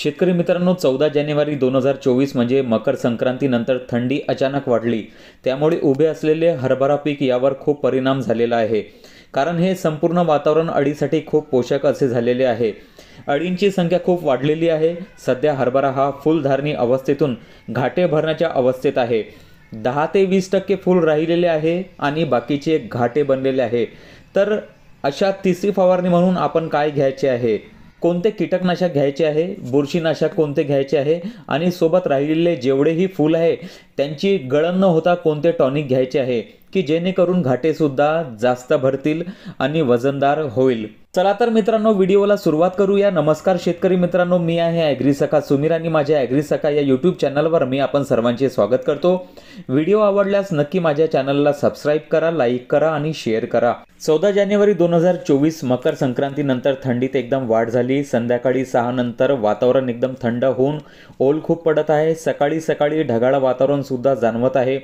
शेतकरी मित्रांनो, 14 जानेवारी 2024 म्हणजे मकर संक्रांतीनंतर थंडी अचानक वाढली. त्यामुळे उभे असलेले हरभरा पीक यावर खूप परिणाम झालेला आहे. कारण हे संपूर्ण वातावरण अळीसाठी खूप पोषक असे झालेले आहे. अळींची संख्या खूप वाढलेली आहे. सध्या हरभरा हा फुलधारणी अवस्थेतून घाटे भरण्याच्या अवस्थेत आहे. 10 ते 20% फूल राहिलेले आहे आणि बाकीचे घाटे बनलेले आहे. तर अशा तिसरी फवारणी म्हणून आपण काय घ्यायचे आहे, कोणते कीटकनाशक घ्यायचे आहे, बुरशीनाशक कोणते घ्यायचे आहे आणि सोबत राहिलेले जेवढेही फूल आहे त्यांची गळण न होता कोणते टॉनिक घ्यायचे आहे की जेणेकरून घाटेसुद्धा जास्त भरतील आणि वजनदार होईल. चला तर मित्रांनो, व्हिडिओला सुरुवात करूया. नमस्कार शेतकरी मित्रांनो, मी आहे ॲग्री सखा सुमीर आणि माझ्या ॲग्री सखा या यूट्यूब चॅनलवर मी आपण सर्वांचे स्वागत करतो. व्हिडिओ आवडल्यास नक्की माझ्या चॅनलला सबस्क्राईब करा, लाईक करा आणि शेअर करा. 14 जानेवारी 2024 मकर संक्रांतीनंतर थंडीत एकदम वाढ झाली. संध्याकाळी 6 नंतर वातावरण एकदम थंड होऊन ओल खूप पडत आहे. सकाळी सकाळी ढगाळ वातावरण सुद्धा जाणवत आहे.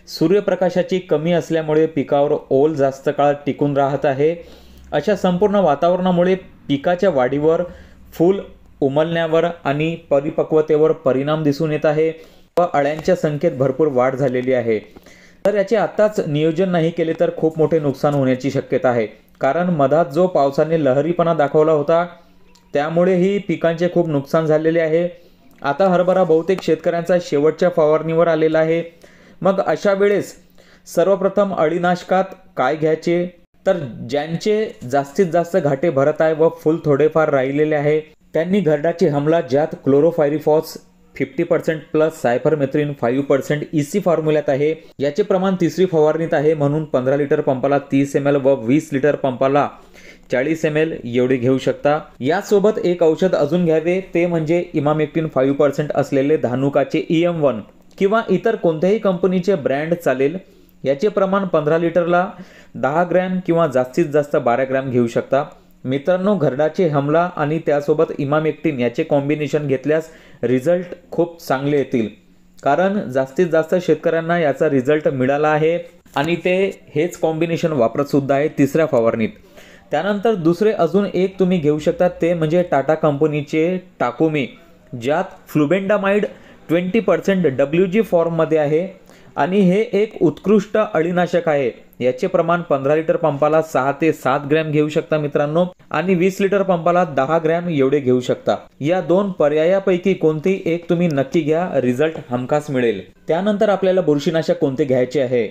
सूर्यप्रकाशाची कमी असल्यामुळे पिकावर ओल जास्त काळ टिकून राहत आहे. अशा संपूर्ण वातावरणामुळे पिकाच्या वाढीवर, फूल उमलण्यावर आणि परिपक्वतेवर परिणाम दिसून येत आहे व अळ्यांच्या संख्येत भरपूर वाढ झालेली आहे. तर याचे आत्ताच नियोजन नाही केले तर खूप मोठे नुकसान होण्याची शक्यता आहे. कारण मधात जो पावसाने लहरीपणा दाखवला होता त्यामुळेही पिकांचे खूप नुकसान झालेले आहे. आता हरभरा बहुतेक शेतकऱ्यांचा शेवटच्या फवारणीवर आलेला आहे. मग अशा वेळेस सर्वप्रथम अळीनाशकात काय घ्यायचे, तर ज्यांचे जास्तीत जास्त घाटे भरत आहे व फूल थोडेफार राहिलेले आहे त्यांनी घरडाची हमला, ज्यात क्लोरोफायरिफॉस 50% प्लस सायपरमेथ्रिन 5% EC फॉर्म्युल्यात आहे. याचे प्रमाण तिसरी फवारणीत आहे, म्हणून 15 लिटर पंपाला 30 ml व 20 लिटर पंपाला 40 ml एवढे घेऊ शकता. यासोबत एक औषध अजून घ्यावे, ते म्हणजे इमामेक्टिन 5% असलेले धानुकाचे EM1 किंवा इतर कोणत्याही कंपनीचे ब्रँड चालेल. याचे प्रमाण 15 लिटरला 10 ग्रॅम किंवा जास्तीत जास्त 12 ग्रॅम घेऊ शकता. मित्रांनो, घरडाचे हमला आणि त्यासोबत इमामेक्टिन याचे कॉम्बिनेशन घेतल्यास रिझल्ट खूप चांगले येतील. कारण जास्तीत जास्त शेतकऱ्यांना याचा रिझल्ट मिळाला आहे आणि ते हेच कॉम्बिनेशन वापरत सुद्धा आहे तिसऱ्या फवारणीत. त्यानंतर दुसरे अजून एक तुम्ही घेऊ शकता, ते म्हणजे टाटा कंपनीचे टाकोमी, ज्यात फ्लुबेंडामाइड 20% WG फॉर्ममध्ये आहे आणि हे एक उत्कृष्ट अळीनाशक आहे. याचे प्रमाण 15 लिटर पंपाला 6 ते 7 ग्रॅम घेऊ शकता मित्रांनो आणि 20 लिटर पंपाला 10 ग्रॅम एवढे घेऊ शकता. या दोन पर्यायापैकी कोणतेही एक तुम्ही नक्की घ्या, रिझल्ट हमखास मिळेल. त्यानंतर आपल्याला बुरशीनाशक कोणते घ्यायचे आहे,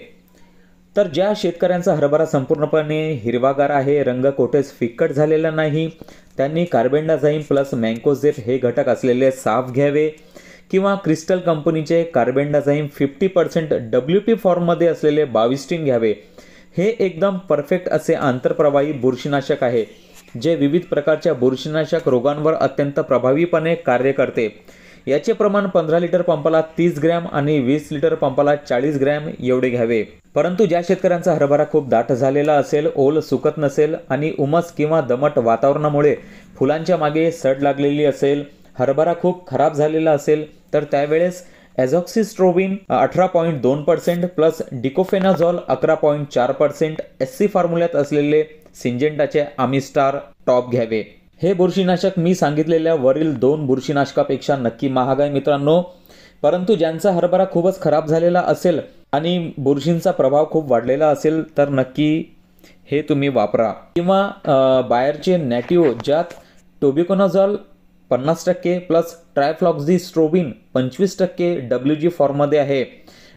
तर ज्या शेतकऱ्यांचा हरभरा संपूर्णपणे हिरवागार आहे, रंग कोठेच फिक्कट झालेला नाही, त्यांनी कार्बेंडाझाईम प्लस मँकोझेब हे घटक असलेले साफ घ्यावे किंवा क्रिस्टल कंपनीचे कार्बेंडाझाईम 50% WP फॉर्ममध्ये असलेले 22 घ्यावे. हे एकदम परफेक्ट असे आंतरप्रवाही बुरशीनाशक आहे, जे विविध प्रकारच्या बुरशीनाशक रोगांवर अत्यंत प्रभावीपणे कार्य करते. याचे प्रमाण 15 लिटर पंपाला 30 ग्रॅम आणि 20 लिटर पंपाला 40 ग्रॅम एवढे घ्यावे. परंतु ज्या शेतकऱ्यांचा हरभरा खूप दाट झालेला असेल, ओल सुकत नसेल आणि उमस किंवा दमट वातावरणामुळे फुलांच्या मागे सड लागलेली असेल, हरभरा खूप खराब झालेला असेल, तर त्यावेळेस ॲझॉक्सिस्ट्रोबिन 18.2% प्लस डिकोफेनाझॉल 11.4% SC फॉर्म्युल्यात असलेले सिंजेंटाचे आमिस्टार टॉप घ्यावे. हे बुरशीनाशक मी सांगितलेल्या वरील 2 बुरशीनाशकापेक्षा नक्की महाग आहे मित्रांनो. परंतु ज्यांचा हरभरा खूपच खराब झालेला असेल आणि बुरशींचा प्रभाव खूप वाढलेला असेल तर नक्की हे तुम्ही वापरा. किंवा बायरचे नॅटिओ, ज्यात टोबिकोनाझॉल 50% प्लस ट्रायफ्लॉक्झिस्ट्रोबिन 25% WG फॉर्ममध्ये आहे,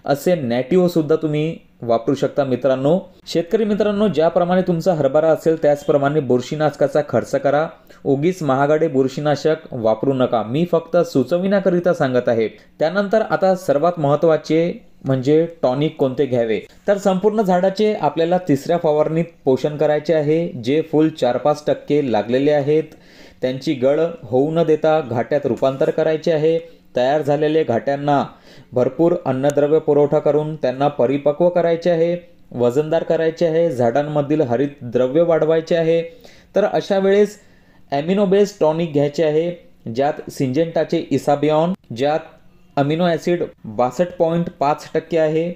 असे नॅटिओ सुद्धा तुम्ही वापरू शकता मित्रांनो. शेतकरी मित्रांनो, ज्याप्रमाणे तुमचा हरभरा असेल त्याचप्रमाणे बुरशीनाशकाचा खर्च करा. उगीच महागडे बुरशीनाशक वापरू नका. मी फक्त सुचविण्याकरिता सांगत आहे. त्यानंतर आता सर्वात महत्त्वाचे म्हणजे टॉनिक कोणते घ्यावे, तर संपूर्ण झाडाचे आपल्याला तिसऱ्या फवारणीत पोषण करायचे आहे. जे फूल 4-5% लागलेले आहेत त्यांची गळ होऊ न देता घाट्यात रूपांतर करायचे आहे. तयार झालेले घाट्यांना भरपूर अन्नद्रव्य पुरवठा करून त्यांना परिपक्व करायचे आहे, वजनदार करायचे आहे, झाडांमधील हरित द्रव्य वाढवायचे आहे. तर अशा वेळेस ॲमिनो बेस्ड टॉनिक घ्यायचे आहे, ज्यात सिंजेंटाचे इसाबिऑन, ज्यात अमिनो ॲसिड 62.5% आहे.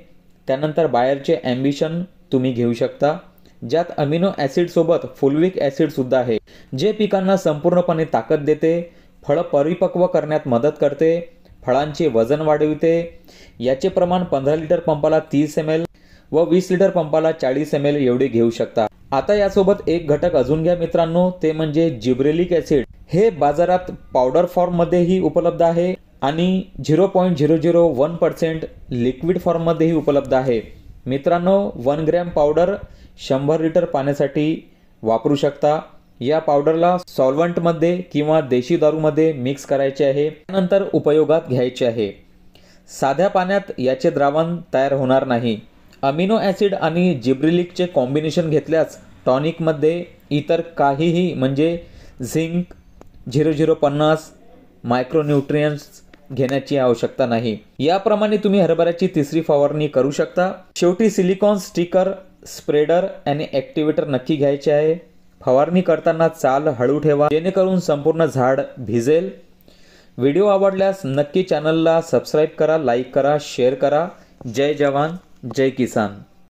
त्यानंतर बायरचे ॲम्बिशन तुम्ही घेऊ शकता, ज्यात अमिनो ॲसिड सोबत फुलविक ॲसिड सुद्धा आहे, जे पिकांना संपूर्णपणे ताकद देते, फळं परिपक्व करण्यात मदत करते, फळांचे वजन वाढविते। याचे प्रमाण 15 लिटर पंपाला 30 ml व 20 लिटर पंपाला 40 ml एवढे घेऊ शकता। आता यासोबत एक घटक अजून घ्या मित्रांनो, ते म्हणजे जिब्रेलिक ॲसिड। हे बाजारात पावडर फॉर्ममध्येही उपलब्ध आहे आणि 0.001% लिक्विड फॉर्ममध्येही उपलब्ध आहे। मित्रांनो, 1 ग्रॅम पावडर 100 लिटर पाण्यासाठी वापरू शकता। या पावडरला सॉल्व्हंटमध्ये किंवा देशी दारूमध्ये मिक्स करायचे आहे, त्यानंतर उपयोगात घ्यायचे आहे। साध्या पाण्यात याचे द्रावण तयार होणार नाही। अमिनो ॲसिड आणि जिब्रेलिकचे कॉम्बिनेशन घेतल्यास टॉनिकमध्ये इतर काहीही म्हणजे झिंक 0050 मायक्रोन्यूट्रियंट्स घेण्याची आवश्यकता नाही। याप्रमाणे तुम्ही हरभऱ्याची तिसरी फवारणी करू शकता। शेवटी सिलिकॉन स्टिकर, स्प्रेडर आणि ॲक्टिवेटर नक्की घ्यायचे आहे। फवारणी करताना चाल हळू ठेवा, जेणेकरून संपूर्ण झाड भिजेल। व्हिडिओ आवडल्यास नक्की चॅनलला सबस्क्राईब करा, लाईक करा, शेअर करा। जय जवान, जय किसान।